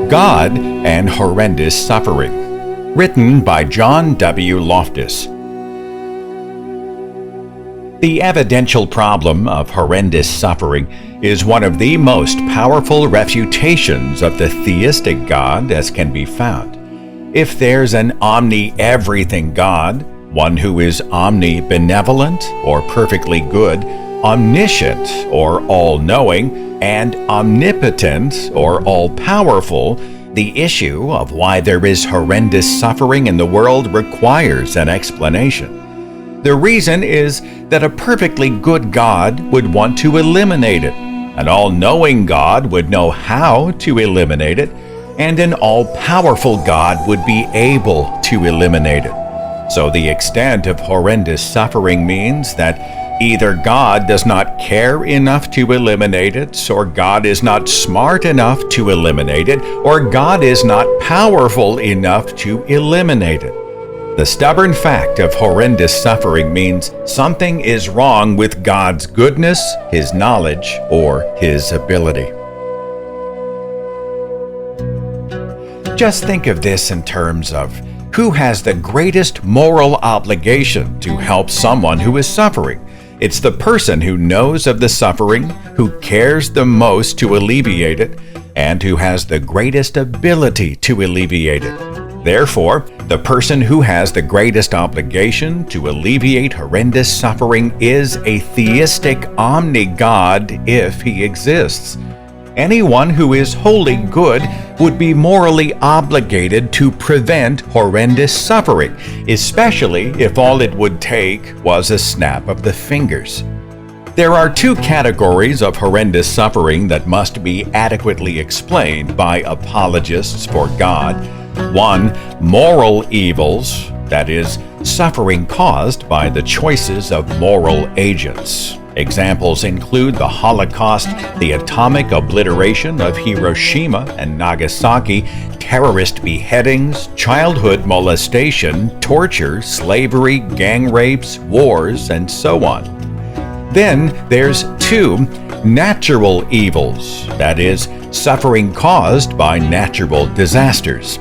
God and Horrendous Suffering, written by John W. Loftus. The evidential problem of horrendous suffering is one of the most powerful refutations of the theistic God as can be found. If there's an omni-everything God, one who is omnibenevolent or perfectly good, omniscient or all-knowing, and omnipotent or all-powerful, the issue of why there is horrendous suffering in the world requires an explanation. The reason is that a perfectly good God would want to eliminate it. An all-knowing God would know how to eliminate it, and an all-powerful God would be able to eliminate it. So the extent of horrendous suffering means that either God does not care enough to eliminate it, or God is not smart enough to eliminate it, or God is not powerful enough to eliminate it. The stubborn fact of horrendous suffering means something is wrong with God's goodness, His knowledge, or His ability. Just think of this in terms of who has the greatest moral obligation to help someone who is suffering. It's the person who knows of the suffering, who cares the most to alleviate it, and who has the greatest ability to alleviate it. Therefore, the person who has the greatest obligation to alleviate horrendous suffering is a theistic omni-God if he exists. Anyone who is wholly good would be morally obligated to prevent horrendous suffering, especially if all it would take was a snap of the fingers. There are two categories of horrendous suffering that must be adequately explained by apologists for God. One, moral evils, that is, suffering caused by the choices of moral agents. Examples include the Holocaust, the atomic obliteration of Hiroshima and Nagasaki, terrorist beheadings, childhood molestation, torture, slavery, gang rapes, wars, and so on. Then there's two, natural evils, that is, suffering caused by natural disasters.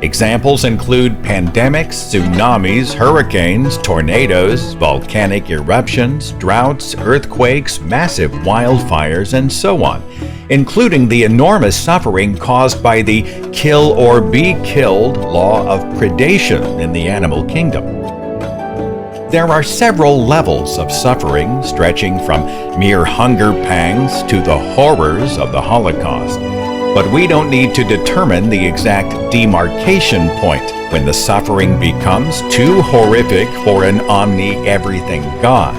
Examples include pandemics, tsunamis, hurricanes, tornadoes, volcanic eruptions, droughts, earthquakes, massive wildfires, and so on, including the enormous suffering caused by the kill or be killed law of predation in the animal kingdom. There are several levels of suffering, stretching from mere hunger pangs to the horrors of the Holocaust. But we don't need to determine the exact demarcation point when the suffering becomes too horrific for an omni-everything God.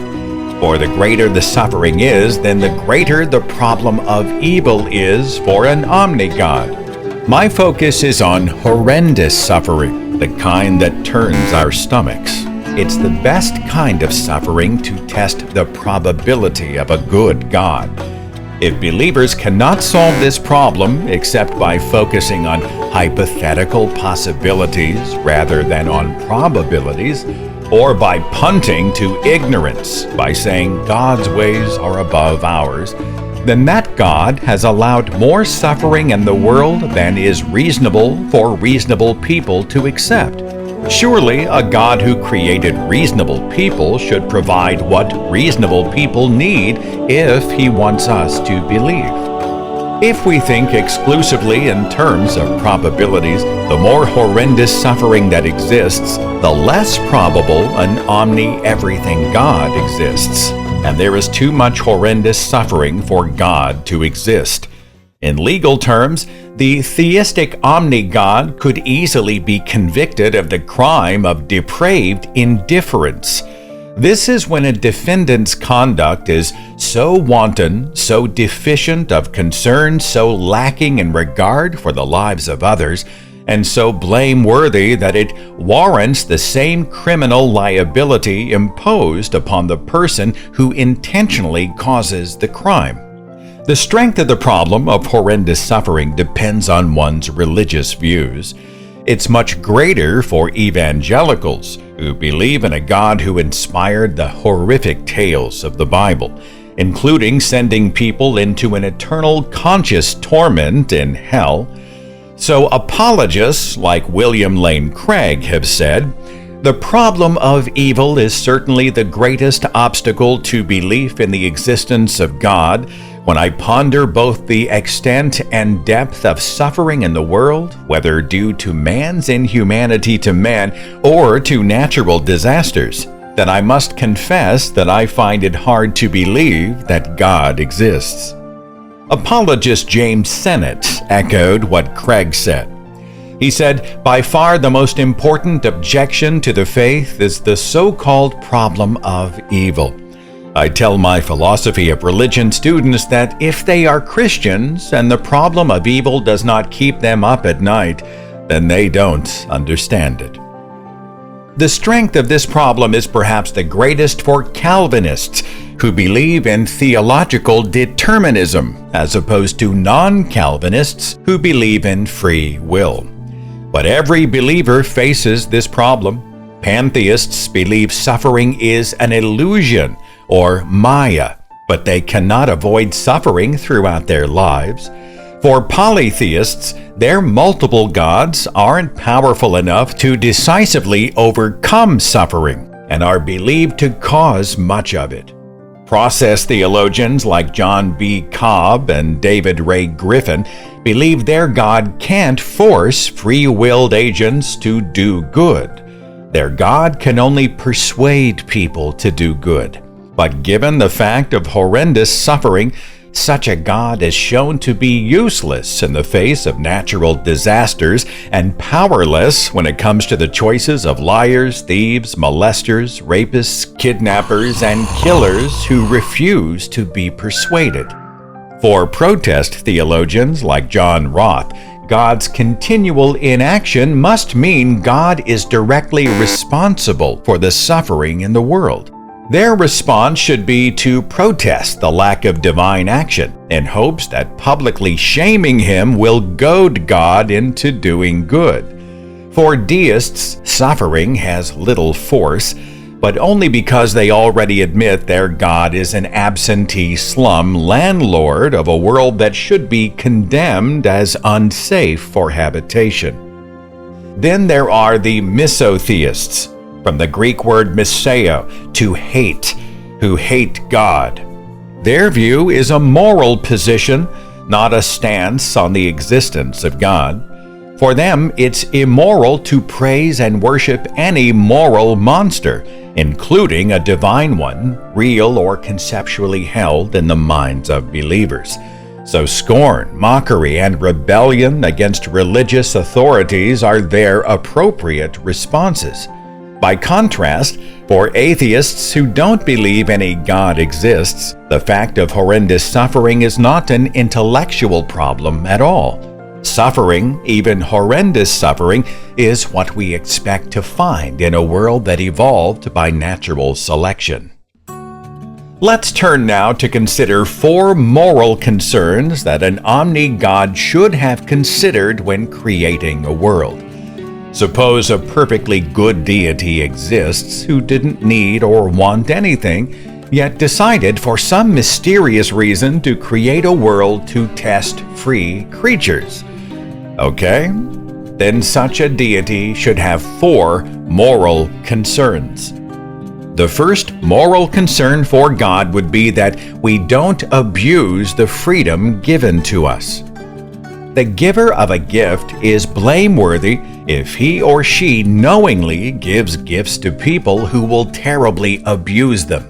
For the greater the suffering is, then the greater the problem of evil is for an omni-God. My focus is on horrendous suffering, the kind that turns our stomachs. It's the best kind of suffering to test the probability of a good God. If believers cannot solve this problem except by focusing on hypothetical possibilities rather than on probabilities, or by punting to ignorance by saying God's ways are above ours, then that God has allowed more suffering in the world than is reasonable for reasonable people to accept. Surely a God who created reasonable people should provide what reasonable people need if He wants us to believe. If we think exclusively in terms of probabilities, the more horrendous suffering that exists, the less probable an omni-everything God exists. And there is too much horrendous suffering for God to exist. In legal terms, the theistic omni-God could easily be convicted of the crime of depraved indifference. This is when a defendant's conduct is so wanton, so deficient of concern, so lacking in regard for the lives of others, and so blameworthy that it warrants the same criminal liability imposed upon the person who intentionally causes the crime. The strength of the problem of horrendous suffering depends on one's religious views. It's much greater for evangelicals who believe in a God who inspired the horrific tales of the Bible, including sending people into an eternal conscious torment in hell. So apologists like William Lane Craig have said, the problem of evil is certainly the greatest obstacle to belief in the existence of God. When I ponder both the extent and depth of suffering in the world, whether due to man's inhumanity to man or to natural disasters, then I must confess that I find it hard to believe that God exists. Apologist James Sennett echoed what Craig said. He said, by far the most important objection to the faith is the so-called problem of evil. I tell my philosophy of religion students that if they are Christians and the problem of evil does not keep them up at night, then they don't understand it. The strength of this problem is perhaps the greatest for Calvinists who believe in theological determinism, as opposed to non-Calvinists who believe in free will. But every believer faces this problem. Pantheists believe suffering is an illusion or Maya, but they cannot avoid suffering throughout their lives. For polytheists, their multiple gods aren't powerful enough to decisively overcome suffering and are believed to cause much of it. Process theologians like John B. Cobb and David Ray Griffin believe their God can't force free-willed agents to do good. Their God can only persuade people to do good. But given the fact of horrendous suffering, such a God is shown to be useless in the face of natural disasters and powerless when it comes to the choices of liars, thieves, molesters, rapists, kidnappers, and killers who refuse to be persuaded. For protest theologians like John Roth, God's continual inaction must mean God is directly responsible for the suffering in the world. Their response should be to protest the lack of divine action in hopes that publicly shaming him will goad God into doing good. For deists, suffering has little force, but only because they already admit their God is an absentee slum landlord of a world that should be condemned as unsafe for habitation. Then there are the misotheists, from the Greek word miseo, to hate, who hate God. Their view is a moral position, not a stance on the existence of God. For them, it's immoral to praise and worship any moral monster, including a divine one, real or conceptually held in the minds of believers. So scorn, mockery, and rebellion against religious authorities are their appropriate responses. By contrast, for atheists who don't believe any God exists, the fact of horrendous suffering is not an intellectual problem at all. Suffering, even horrendous suffering, is what we expect to find in a world that evolved by natural selection. Let's turn now to consider 4 moral concerns that an omni-God should have considered when creating a world. Suppose a perfectly good deity exists who didn't need or want anything, yet decided for some mysterious reason to create a world to test free creatures. Okay, then such a deity should have 4 moral concerns. The first moral concern for God would be that we don't abuse the freedom given to us. The giver of a gift is blameworthy if he or she knowingly gives gifts to people who will terribly abuse them.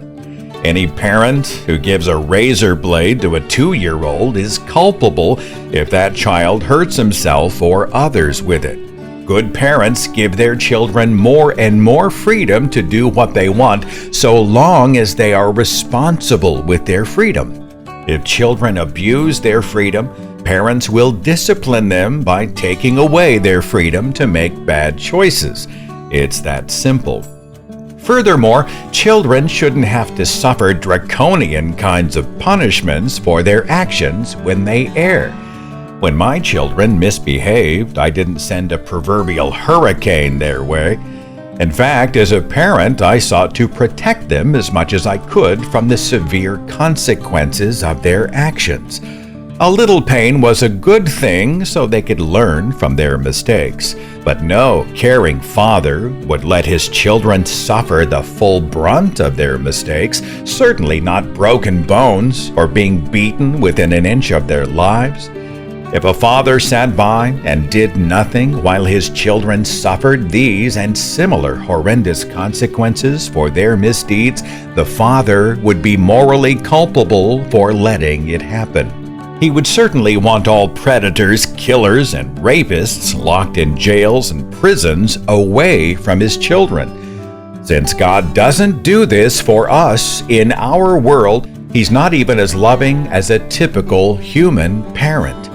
Any parent who gives a razor blade to a 2-year-old is culpable if that child hurts himself or others with it. Good parents give their children more and more freedom to do what they want, so long as they are responsible with their freedom. If children abuse their freedom, parents will discipline them by taking away their freedom to make bad choices. It's that simple. Furthermore, children shouldn't have to suffer draconian kinds of punishments for their actions when they err. When my children misbehaved, I didn't send a proverbial hurricane their way. In fact, as a parent, I sought to protect them as much as I could from the severe consequences of their actions. A little pain was a good thing so they could learn from their mistakes. But no caring father would let his children suffer the full brunt of their mistakes, certainly not broken bones or being beaten within an inch of their lives. If a father sat by and did nothing while his children suffered these and similar horrendous consequences for their misdeeds, the father would be morally culpable for letting it happen. He would certainly want all predators, killers, and rapists locked in jails and prisons away from his children. Since God doesn't do this for us in our world, He's not even as loving as a typical human parent.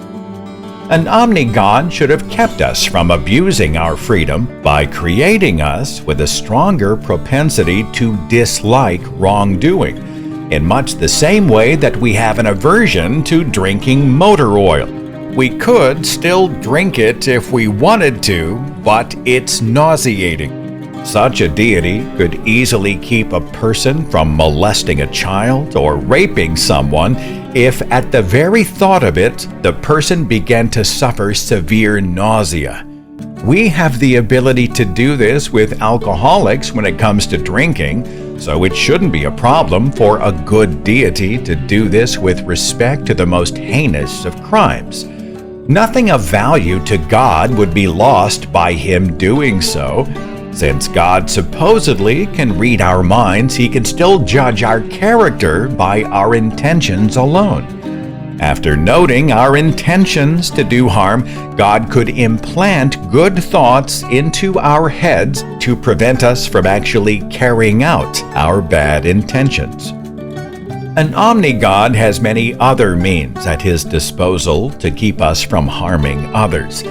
An omni-God should have kept us from abusing our freedom by creating us with a stronger propensity to dislike wrongdoing, in much the same way that we have an aversion to drinking motor oil. We could still drink it if we wanted to, but it's nauseating. Such a deity could easily keep a person from molesting a child or raping someone if at the very thought of it, the person began to suffer severe nausea. We have the ability to do this with alcoholics when it comes to drinking, so it shouldn't be a problem for a good deity to do this with respect to the most heinous of crimes. Nothing of value to God would be lost by him doing so. Since God supposedly can read our minds, he can still judge our character by our intentions alone. After noting our intentions to do harm, God could implant good thoughts into our heads to prevent us from actually carrying out our bad intentions. An omni-God has many other means at his disposal to keep us from harming others.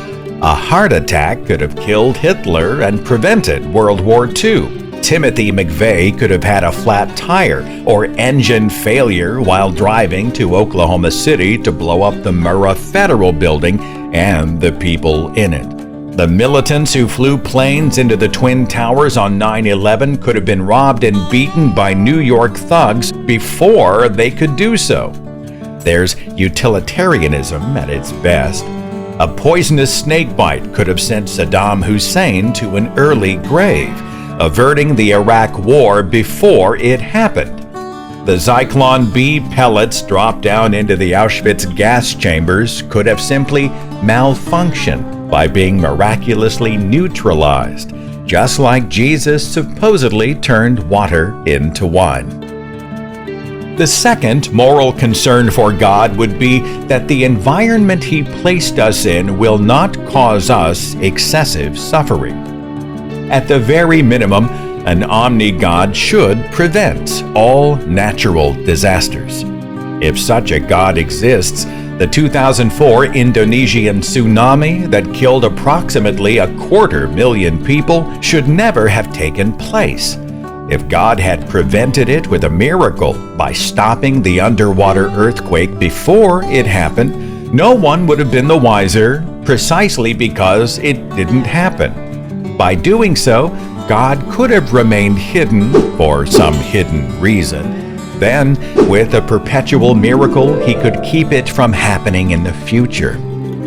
A heart attack could have killed Hitler and prevented World War II. Timothy McVeigh could have had a flat tire or engine failure while driving to Oklahoma City to blow up the Murrah Federal Building and the people in it. The militants who flew planes into the Twin Towers on 9/11 could have been robbed and beaten by New York thugs before they could do so. There's utilitarianism at its best. A poisonous snakebite could have sent Saddam Hussein to an early grave, averting the Iraq War before it happened. The Zyklon B pellets dropped down into the Auschwitz gas chambers could have simply malfunctioned by being miraculously neutralized, just like Jesus supposedly turned water into wine. The second moral concern for God would be that the environment he placed us in will not cause us excessive suffering. At the very minimum, an omni-God should prevent all natural disasters. If such a God exists, the 2004 Indonesian tsunami that killed approximately 250,000 people should never have taken place. If God had prevented it with a miracle by stopping the underwater earthquake before it happened, no one would have been the wiser, precisely because it didn't happen. By doing so, God could have remained hidden for some hidden reason. Then, with a perpetual miracle, he could keep it from happening in the future.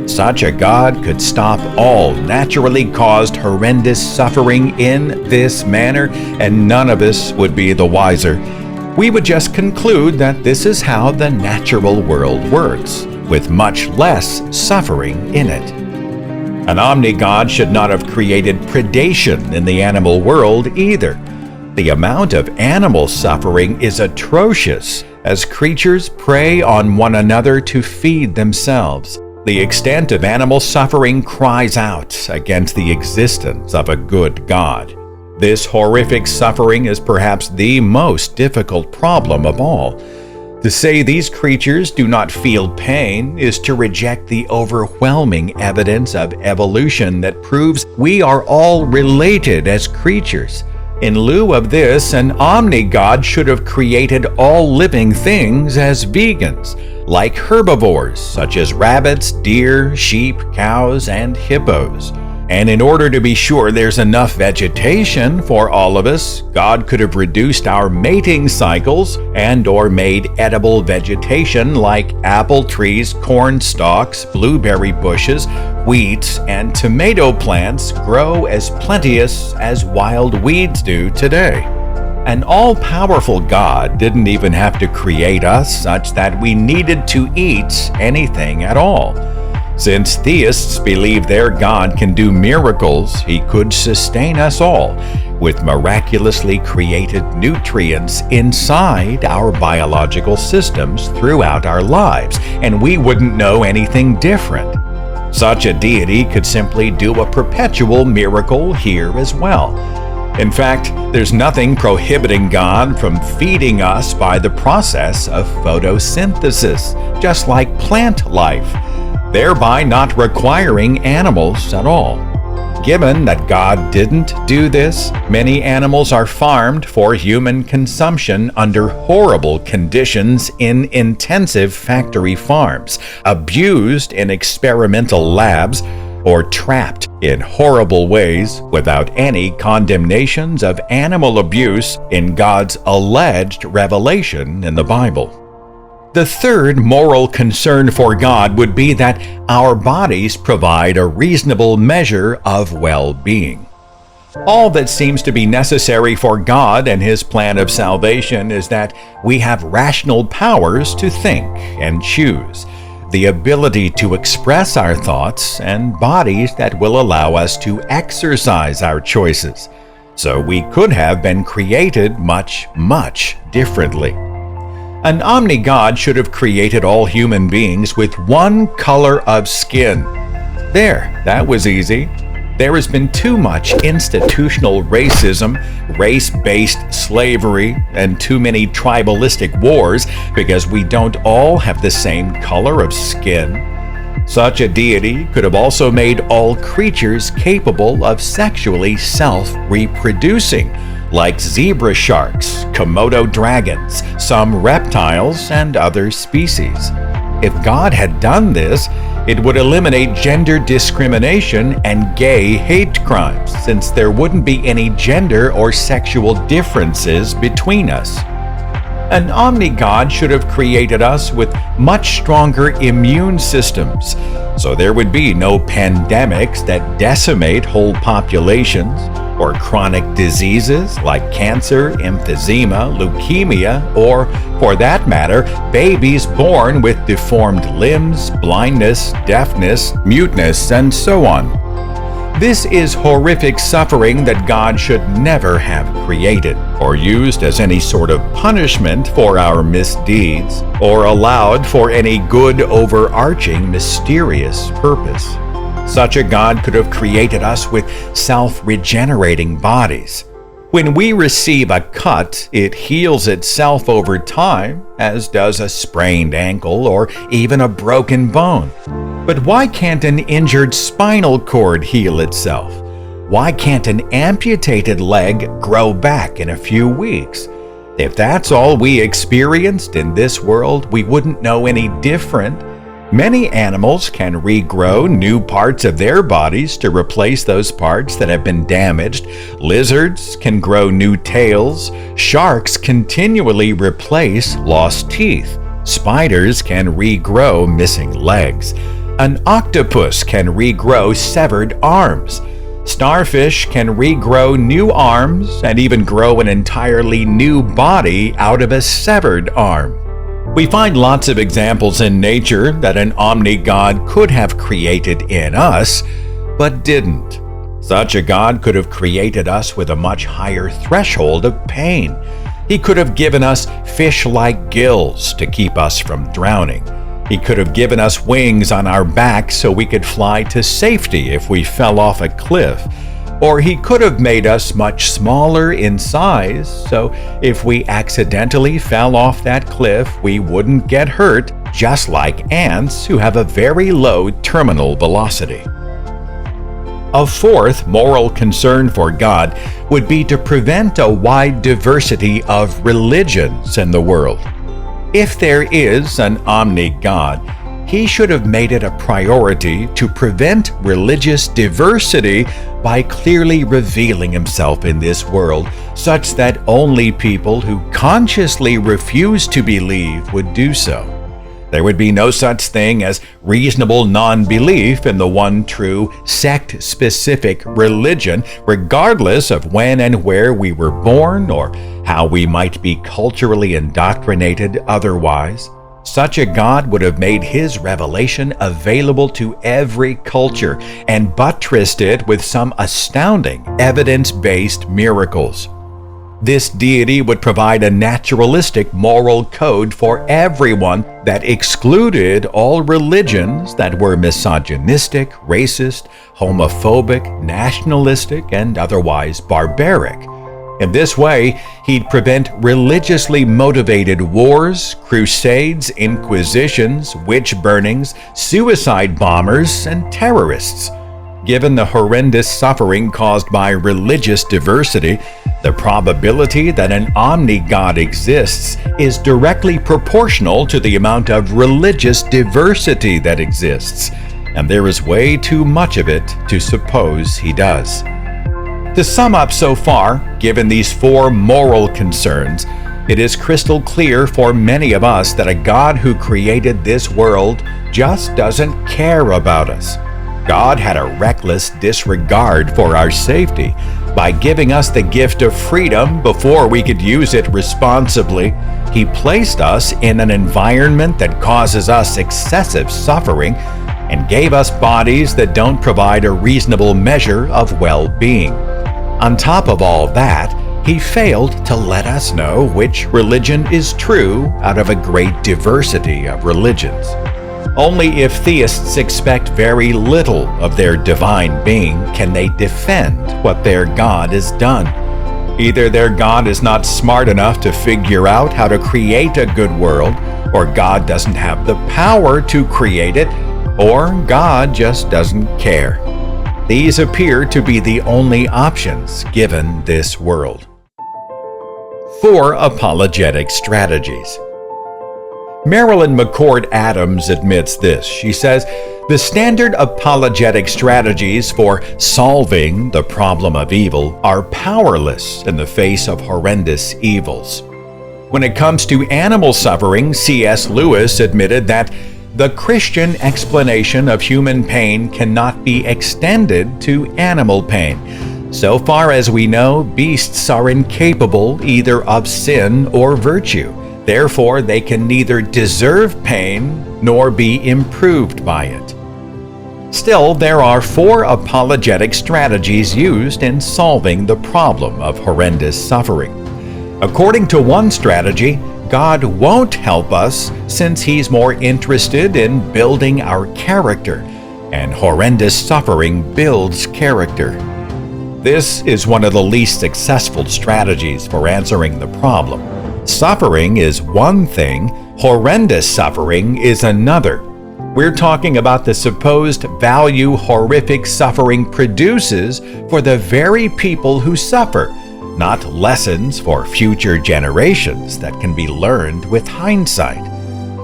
Such a God could stop all naturally caused horrendous suffering in this manner, and none of us would be the wiser. We would just conclude that this is how the natural world works, with much less suffering in it. An omni-God should not have created predation in the animal world either. The amount of animal suffering is atrocious as creatures prey on one another to feed themselves. The extent of animal suffering cries out against the existence of a good God. This horrific suffering is perhaps the most difficult problem of all. To say these creatures do not feel pain is to reject the overwhelming evidence of evolution that proves we are all related as creatures. In lieu of this, an omni-God should have created all living things as vegans. like herbivores such as rabbits, deer, sheep, cows, and hippos. And in order to be sure there's enough vegetation for all of us, God could have reduced our mating cycles and/or made edible vegetation like apple trees, corn stalks, blueberry bushes, wheat, and tomato plants grow as plenteous as wild weeds do today. An all-powerful God didn't even have to create us such that we needed to eat anything at all. Since theists believe their God can do miracles, he could sustain us all with miraculously created nutrients inside our biological systems throughout our lives, and we wouldn't know anything different. Such a deity could simply do a perpetual miracle here as well. In fact, there's nothing prohibiting God from feeding us by the process of photosynthesis, just like plant life, thereby not requiring animals at all. Given that God didn't do this, many animals are farmed for human consumption under horrible conditions in intensive factory farms, abused in experimental labs, or trapped in horrible ways without any condemnations of animal abuse in God's alleged revelation in the Bible. The third moral concern for God would be that our bodies provide a reasonable measure of well-being. All that seems to be necessary for God and his plan of salvation is that we have rational powers to think and choose, the ability to express our thoughts, and bodies that will allow us to exercise our choices. So we could have been created much, much differently. An omni-God should have created all human beings with one color of skin. There, that was easy. There has been too much institutional racism, race-based slavery, and too many tribalistic wars because we don't all have the same color of skin. Such a deity could have also made all creatures capable of sexually self-reproducing, like zebra sharks, Komodo dragons, some reptiles, and other species. If God had done this, it would eliminate gender discrimination and gay hate crimes, since there wouldn't be any gender or sexual differences between us. An omni-God should have created us with much stronger immune systems, so there would be no pandemics that decimate whole populations, or chronic diseases like cancer, emphysema, leukemia, or, for that matter, babies born with deformed limbs, blindness, deafness, muteness, and so on. This is horrific suffering that God should never have created, or used as any sort of punishment for our misdeeds, or allowed for any good overarching mysterious purpose. Such a God could have created us with self-regenerating bodies. When we receive a cut, it heals itself over time, as does a sprained ankle or even a broken bone. But why can't an injured spinal cord heal itself? Why can't an amputated leg grow back in a few weeks? If that's all we experienced in this world, we wouldn't know any different. Many animals can regrow new parts of their bodies to replace those parts that have been damaged. Lizards can grow new tails. Sharks continually replace lost teeth. Spiders can regrow missing legs. An octopus can regrow severed arms. Starfish can regrow new arms and even grow an entirely new body out of a severed arm. We find lots of examples in nature that an omni-God could have created in us, but didn't. Such a God could have created us with a much higher threshold of pain. He could have given us fish-like gills to keep us from drowning. He could have given us wings on our back so we could fly to safety if we fell off a cliff. Or he could have made us much smaller in size, so if we accidentally fell off that cliff, we wouldn't get hurt, just like ants who have a very low terminal velocity. A fourth moral concern for God would be to prevent a wide diversity of religions in the world. If there is an omni-God, he should have made it a priority to prevent religious diversity by clearly revealing himself in this world, such that only people who consciously refuse to believe would do so. There would be no such thing as reasonable non-belief in the one true sect-specific religion, regardless of when and where we were born or how we might be culturally indoctrinated otherwise. Such a God would have made his revelation available to every culture and buttressed it with some astounding evidence-based miracles. This deity would provide a naturalistic moral code for everyone that excluded all religions that were misogynistic, racist, homophobic, nationalistic, and otherwise barbaric. In this way, he'd prevent religiously motivated wars, crusades, inquisitions, witch burnings, suicide bombers, and terrorists. Given the horrendous suffering caused by religious diversity, the probability that an omni-God exists is directly proportional to the amount of religious diversity that exists, and there is way too much of it to suppose he does. To sum up so far, given these four moral concerns, it is crystal clear for many of us that a God who created this world just doesn't care about us. God had a reckless disregard for our safety. By giving us the gift of freedom before we could use it responsibly, he placed us in an environment that causes us excessive suffering and gave us bodies that don't provide a reasonable measure of well-being. On top of all that, he failed to let us know which religion is true out of a great diversity of religions. Only if theists expect very little of their divine being can they defend what their God has done. Either their God is not smart enough to figure out how to create a good world, or God doesn't have the power to create it, or God just doesn't care. These appear to be the only options given this world. 4 apologetic strategies. Marilyn McCord Adams admits this. She says, the standard apologetic strategies for solving the problem of evil are powerless in the face of horrendous evils. When it comes to animal suffering, C.S. Lewis admitted that the Christian explanation of human pain cannot be extended to animal pain. So far as we know, beasts are incapable either of sin or virtue. Therefore, they can neither deserve pain nor be improved by it. Still, there are 4 apologetic strategies used in solving the problem of horrendous suffering. According to one strategy, God won't help us since he's more interested in building our character, and horrendous suffering builds character. This is one of the least successful strategies for answering the problem. Suffering is one thing, horrendous suffering is another. We're talking about the supposed value horrific suffering produces for the very people who suffer, not lessons for future generations that can be learned with hindsight.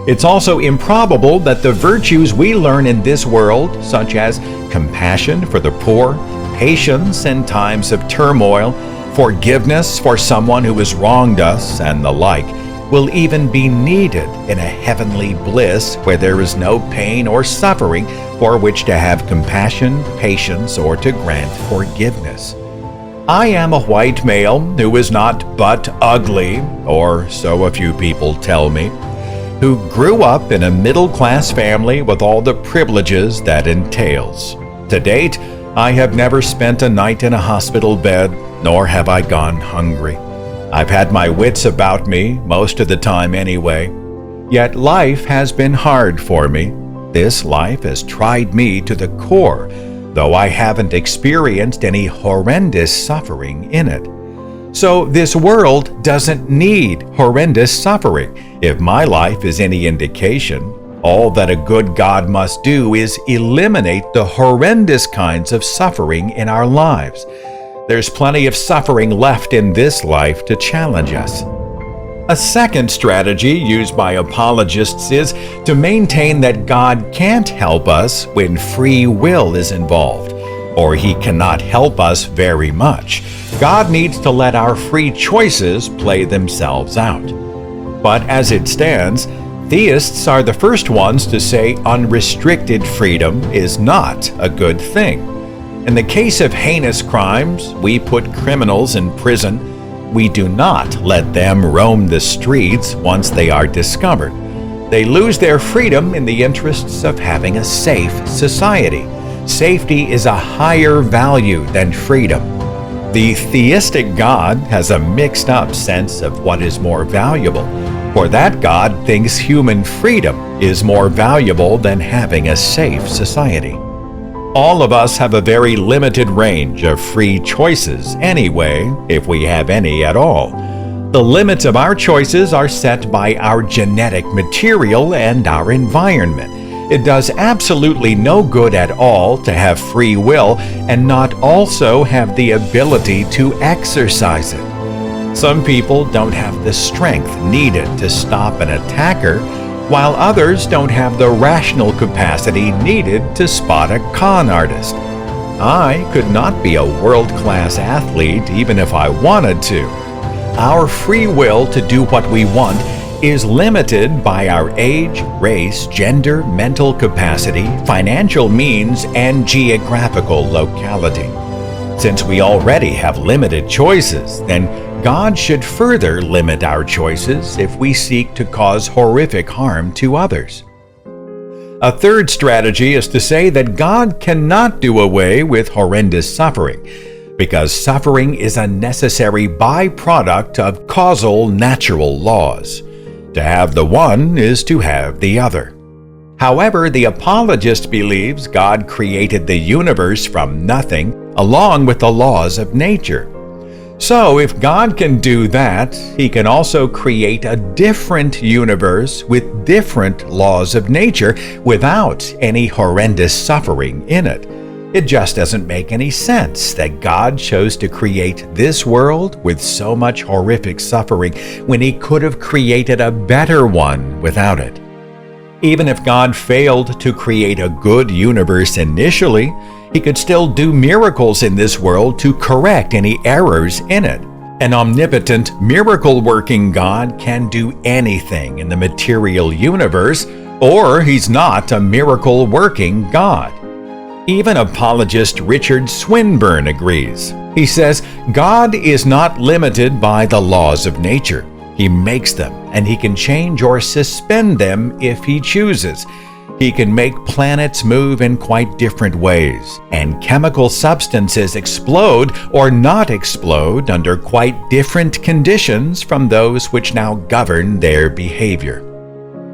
It's also improbable that the virtues we learn in this world, such as compassion for the poor, patience in times of turmoil, forgiveness for someone who has wronged us, and the like, will even be needed in a heavenly bliss where there is no pain or suffering for which to have compassion, patience, or to grant forgiveness. I am a white male who is not but ugly, or so a few people tell me, who grew up in a middle-class family with all the privileges that entails. To date, I have never spent a night in a hospital bed, nor have I gone hungry. I've had my wits about me most of the time anyway. Yet life has been hard for me. This life has tried me to the core, though I haven't experienced any horrendous suffering in it. So this world doesn't need horrendous suffering. If my life is any indication, all that a good God must do is eliminate the horrendous kinds of suffering in our lives. There's plenty of suffering left in this life to challenge us. A second strategy used by apologists is to maintain that God can't help us when free will is involved, or He cannot help us very much. God needs to let our free choices play themselves out. But as it stands, theists are the first ones to say unrestricted freedom is not a good thing. In the case of heinous crimes, we put criminals in prison. We do not let them roam the streets once they are discovered. They lose their freedom in the interests of having a safe society. Safety is a higher value than freedom. The theistic God has a mixed-up sense of what is more valuable. For that God thinks human freedom is more valuable than having a safe society. All of us have a very limited range of free choices anyway, if we have any at all. The limits of our choices are set by our genetic material and our environment. It does absolutely no good at all to have free will and not also have the ability to exercise it. Some people don't have the strength needed to stop an attacker, while others don't have the rational capacity needed to spot a con artist. I could not be a world-class athlete even if I wanted to. Our free will to do what we want is limited by our age, race, gender, mental capacity, financial means, and geographical locality. Since we already have limited choices, then God should further limit our choices if we seek to cause horrific harm to others. A third strategy is to say that God cannot do away with horrendous suffering, because suffering is a necessary byproduct of causal natural laws. To have the one is to have the other. However, the apologist believes God created the universe from nothing, along with the laws of nature. So, if God can do that, He can also create a different universe with different laws of nature without any horrendous suffering in it. It just doesn't make any sense that God chose to create this world with so much horrific suffering when He could have created a better one without it. Even if God failed to create a good universe initially, He could still do miracles in this world to correct any errors in it. An omnipotent, miracle-working God can do anything in the material universe, or He's not a miracle-working God. Even apologist Richard Swinburne agrees. He says, God is not limited by the laws of nature. He makes them, and He can change or suspend them if He chooses. He can make planets move in quite different ways, and chemical substances explode or not explode under quite different conditions from those which now govern their behavior.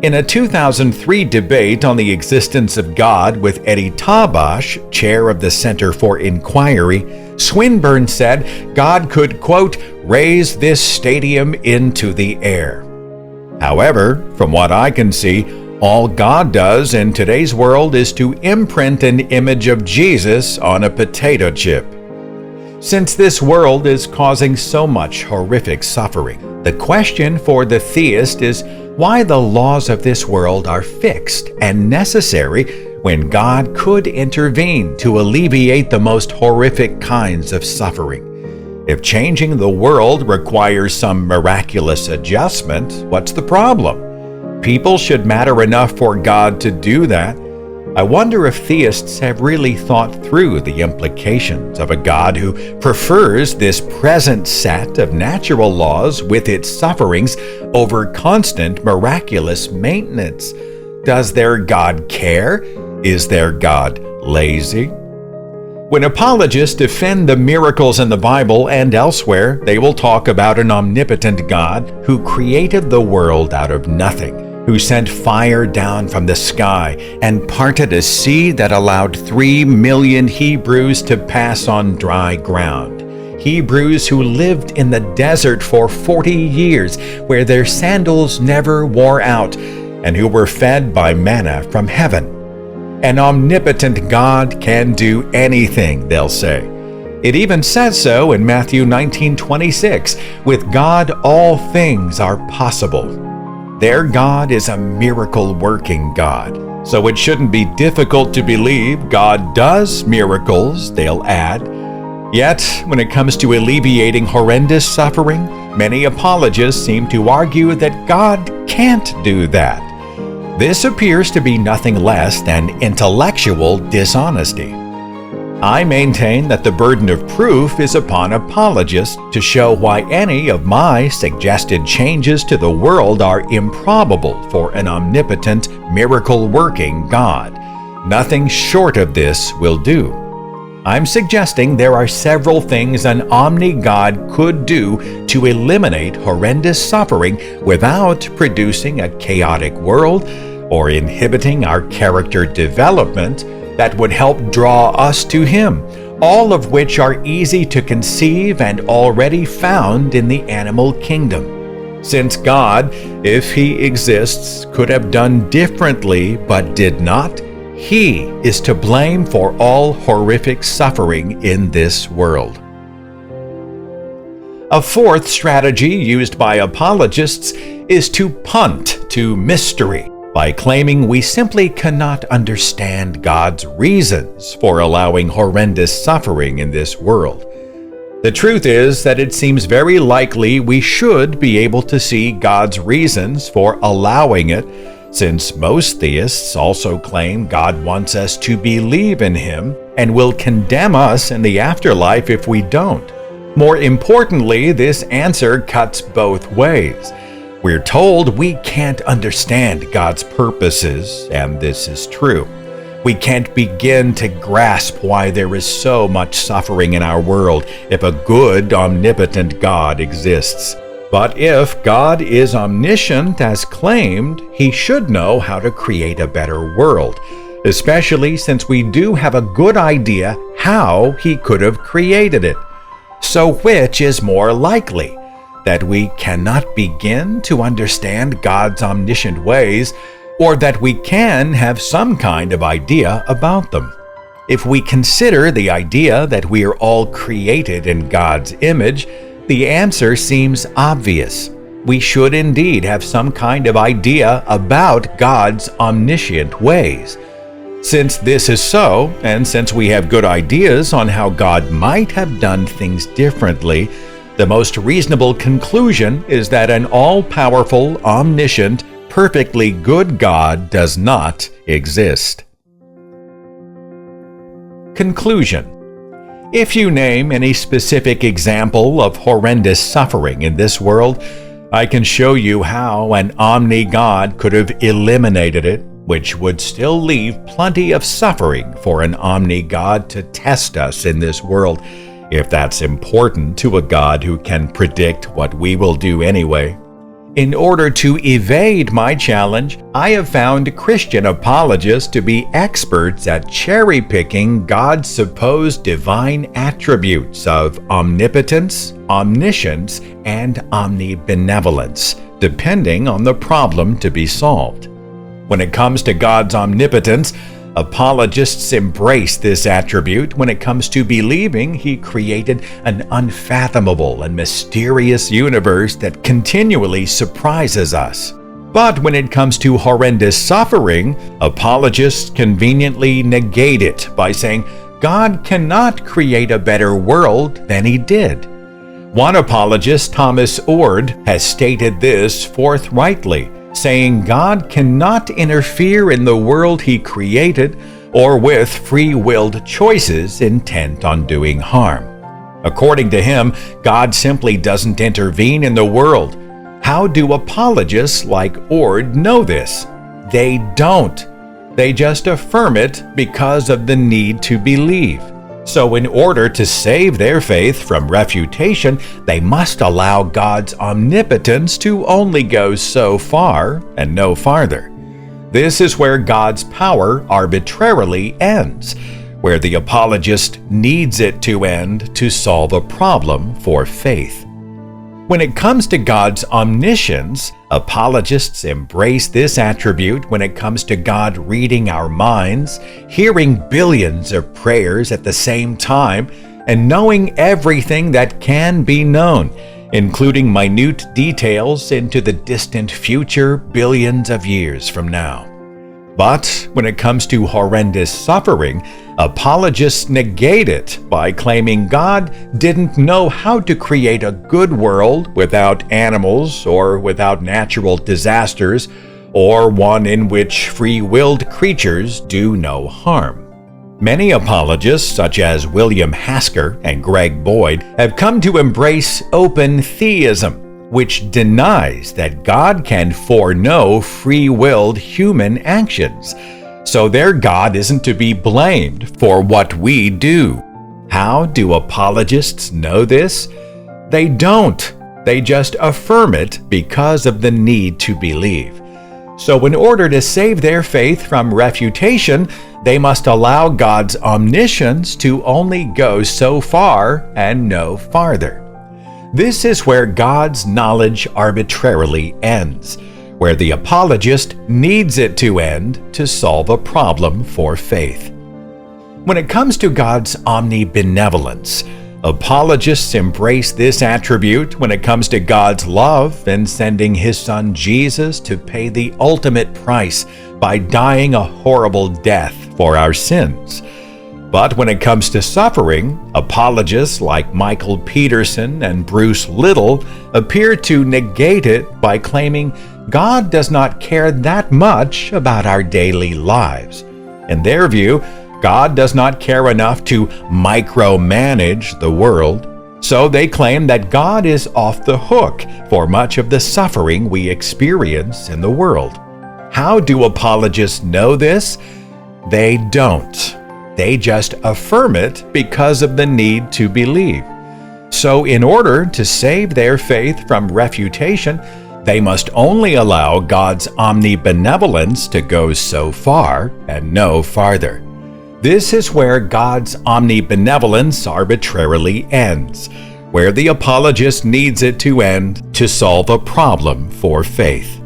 In a 2003 debate on the existence of God with Eddie Tabash, chair of the Center for Inquiry, Swinburne said God could, quote, raise this stadium into the air. However, from what I can see, all God does in today's world is to imprint an image of Jesus on a potato chip. Since this world is causing so much horrific suffering, the question for the theist is why the laws of this world are fixed and necessary when God could intervene to alleviate the most horrific kinds of suffering. If changing the world requires some miraculous adjustment, what's the problem? People should matter enough for God to do that. I wonder if theists have really thought through the implications of a God who prefers this present set of natural laws with its sufferings over constant miraculous maintenance. Does their God care? Is their God lazy? When apologists defend the miracles in the Bible and elsewhere, they will talk about an omnipotent God who created the world out of nothing, who sent fire down from the sky and parted a sea that allowed 3 million Hebrews to pass on dry ground. Hebrews who lived in the desert for 40 years, where their sandals never wore out, and who were fed by manna from heaven. An omnipotent God can do anything, they'll say. It even says so in Matthew 19:26, "With God all things are possible." Their God is a miracle-working God, so it shouldn't be difficult to believe God does miracles, they'll add. Yet, when it comes to alleviating horrendous suffering, many apologists seem to argue that God can't do that. This appears to be nothing less than intellectual dishonesty. I maintain that the burden of proof is upon apologists to show why any of my suggested changes to the world are improbable for an omnipotent, miracle-working God. Nothing short of this will do. I'm suggesting there are several things an omni-God could do to eliminate horrendous suffering without producing a chaotic world or inhibiting our character development that would help draw us to Him, all of which are easy to conceive and already found in the animal kingdom. Since God, if He exists, could have done differently but did not, He is to blame for all horrific suffering in this world. A fourth strategy used by apologists is to punt to mystery by claiming we simply cannot understand God's reasons for allowing horrendous suffering in this world. The truth is that it seems very likely we should be able to see God's reasons for allowing it, since most theists also claim God wants us to believe in Him and will condemn us in the afterlife if we don't. More importantly, this answer cuts both ways. We're told we can't understand God's purposes, and this is true. We can't begin to grasp why there is so much suffering in our world if a good, omnipotent God exists. But if God is omniscient as claimed, He should know how to create a better world, especially since we do have a good idea how He could have created it. So which is more likely? That we cannot begin to understand God's omniscient ways, or that we can have some kind of idea about them? If we consider the idea that we are all created in God's image, the answer seems obvious. We should indeed have some kind of idea about God's omniscient ways. Since this is so, and since we have good ideas on how God might have done things differently, the most reasonable conclusion is that an all-powerful, omniscient, perfectly good God does not exist. Conclusion. If you name any specific example of horrendous suffering in this world, I can show you how an omni-God could have eliminated it, which would still leave plenty of suffering for an omni-God to test us in this world, if that's important to a God who can predict what we will do anyway. In order to evade my challenge, I have found Christian apologists to be experts at cherry-picking God's supposed divine attributes of omnipotence, omniscience, and omnibenevolence, depending on the problem to be solved. When it comes to God's omnipotence, apologists embrace this attribute when it comes to believing He created an unfathomable and mysterious universe that continually surprises us. But when it comes to horrendous suffering, apologists conveniently negate it by saying God cannot create a better world than He did. One apologist, Thomas Ord, has stated this forthrightly, saying God cannot interfere in the world He created or with free-willed choices intent on doing harm. According to him, God simply doesn't intervene in the world. How do apologists like Ord know this? They don't. They just affirm it because of the need to believe. So in order to save their faith from refutation, they must allow God's omnipotence to only go so far and no farther. This is where God's power arbitrarily ends, where the apologist needs it to end to solve a problem for faith. When it comes to God's omniscience, apologists embrace this attribute when it comes to God reading our minds, hearing billions of prayers at the same time, and knowing everything that can be known, including minute details into the distant future billions of years from now. But when it comes to horrendous suffering, apologists negate it by claiming God didn't know how to create a good world without animals or without natural disasters, or one in which free-willed creatures do no harm. Many apologists, such as William Hasker and Greg Boyd, have come to embrace open theism, which denies that God can foreknow free-willed human actions, so their God isn't to be blamed for what we do. How do apologists know this? They don't. They just affirm it because of the need to believe. So in order to save their faith from refutation, they must allow God's omniscience to only go so far and no farther. This is where God's knowledge arbitrarily ends, where the apologist needs it to end to solve a problem for faith. When it comes to God's omnibenevolence, apologists embrace this attribute when it comes to God's love in sending His Son Jesus to pay the ultimate price by dying a horrible death for our sins. But when it comes to suffering, apologists like Michael Peterson and Bruce Little appear to negate it by claiming God does not care that much about our daily lives. In their view, God does not care enough to micromanage the world, so they claim that God is off the hook for much of the suffering we experience in the world. How do apologists know this? They don't. They just affirm it because of the need to believe. So in order to save their faith from refutation, they must only allow God's omnibenevolence to go so far and no farther. This is where God's omnibenevolence arbitrarily ends, where the apologist needs it to end to solve a problem for faith.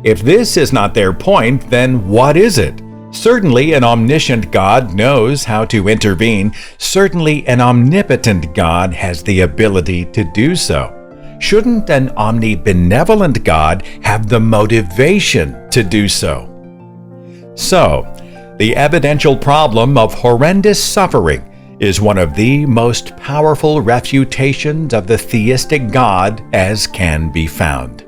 If this is not their point, then what is it? Certainly an omniscient God knows how to intervene. Certainly an omnipotent God has the ability to do so. Shouldn't an omnibenevolent God have the motivation to do so? So, the evidential problem of horrendous suffering is one of the most powerful refutations of the theistic God as can be found.